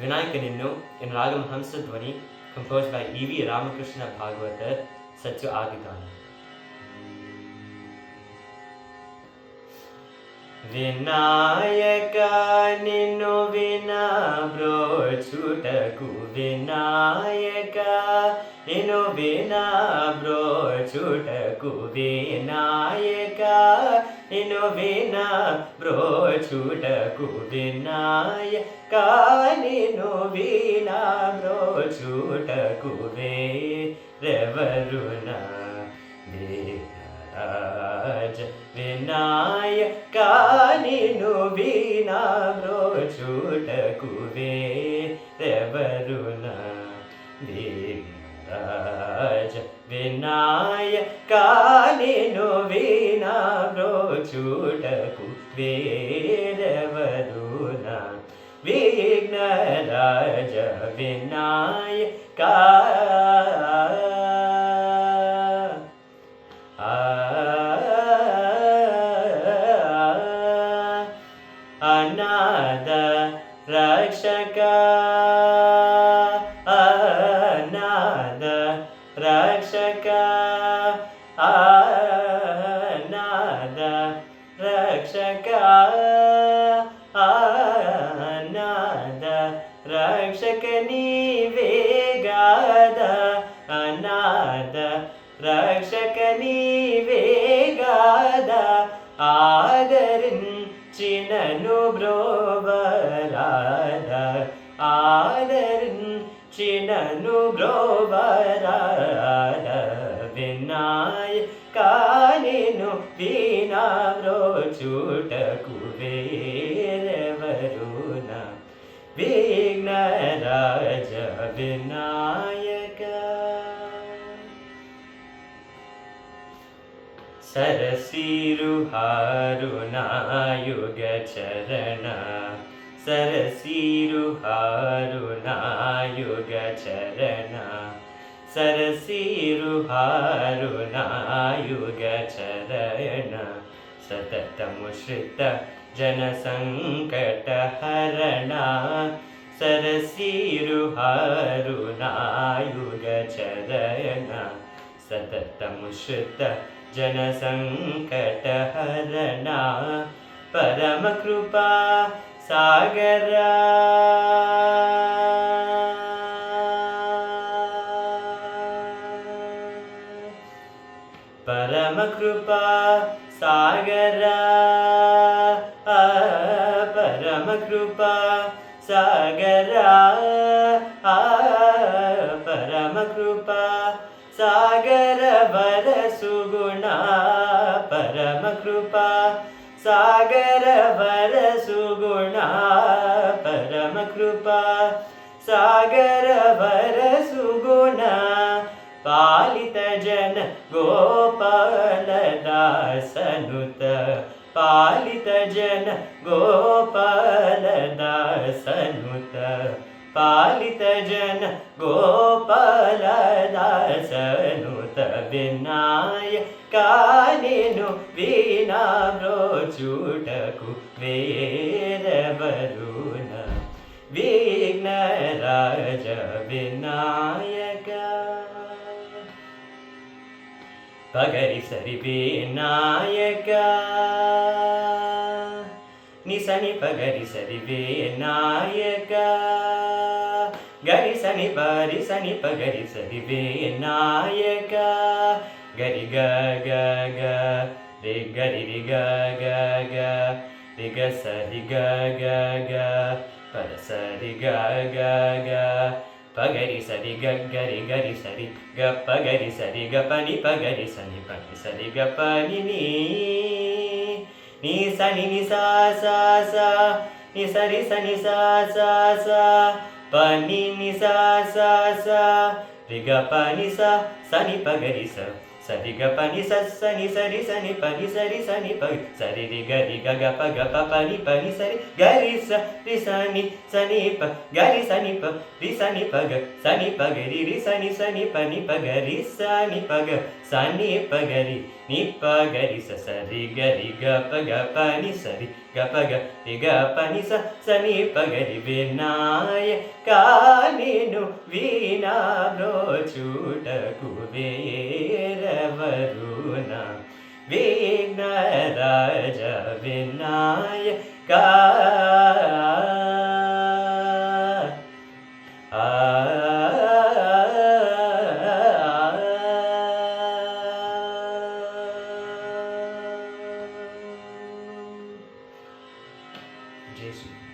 Vinayakaninu in Ragam Hamsadwani, composed by E.V. Ramakrishna Bhagavatar, Satya Aditana. Vinayaka ninu vina brochutaku Vinayaka ninu vina brochutaku Vinayaka ninu vina brochutaku Vinayaka ninu vina brochutaku Verevaruna Raja Vinayaka ninu vina brochutaku Verevaruna Raja Vinayaka ninu vina brochutaku Verevaruna Vignaraja Vinayaka Anada Rakshaka Anada Rakshaka Anada Rakshaka Anada Rakshaka Nivegada Anada Rakshaka Nivegada Adarin Chinanu brovarada Adarin Chinanu brovarada Vinayaka ninu vina brochutaku Verevaruna Vignaraja Vinayaka Sarasiru Haruna Yuga Charana Sarasiru Haruna Yuga Charana Sarasiru Haruna Yuga Charana Satatamushrita Jana Sankata Harana Sarasiru Haruna Yuga Charana Satatamushrita Jana Sankata Harana Paramakrupa Sagara Paramakrupa Sagara Paramakrupa Sagara Paramakrupa Sagara Varasuguna Paramakrupa Sagara Varasuguna Paramakrupa Sagara Varasuguna Palita Jana Gopala Dasanuta Palita Jana Gopala Dasanuta Palita Jana Gopala Dasanuta Vinayaka ninu vina brochutaku Verevaruna Vignaraja Vinayaka Pagari Sari Vinayaka Nisani Pagari Sari Vinayaka Gari Sani Pari Sani Pagari Sari Vinayaka Gari Ga Ga Ga Re Gari Re Ga Ga Ga Re Ga Sari Ga Ga Ga Pada Sari Ga Ga Ga Pagari Sari Ga Gari Gari Sari Ga Pagari Sari Ga Pani Pagari Sani Pani Sari Ga Pani Ni Sani Ni Sa Sa Sa Ni Sari Sani Sa Sa Sa Pani Ni Sa Sa Sa Re Ga Pani Sa Sani Pagari Sa Sari Ga Pani Sa Sani Sari Sani Pani Sari Sani Pag Sari Re Ga Re Ga Ga Pa Ga Pa Pani Pani Sari Gari Sa Re Sani Sani Pa Gari Sani Pa Re Sani Pa Ga Sani Pa Ga Re Re Sani Sani Pani Pa Ga Re Sani Pa Ga Sani Pa Ga Re Ni Pa Ga Re Sa Sari Ga Re Ga Pa Ga Pani Sari గపగ రిగ పని సని పగరి వినాయక నేను వీణా బ్రోచుటకు వేరవరుణ విఘ్నరాజ వినాయక జై శ్రీ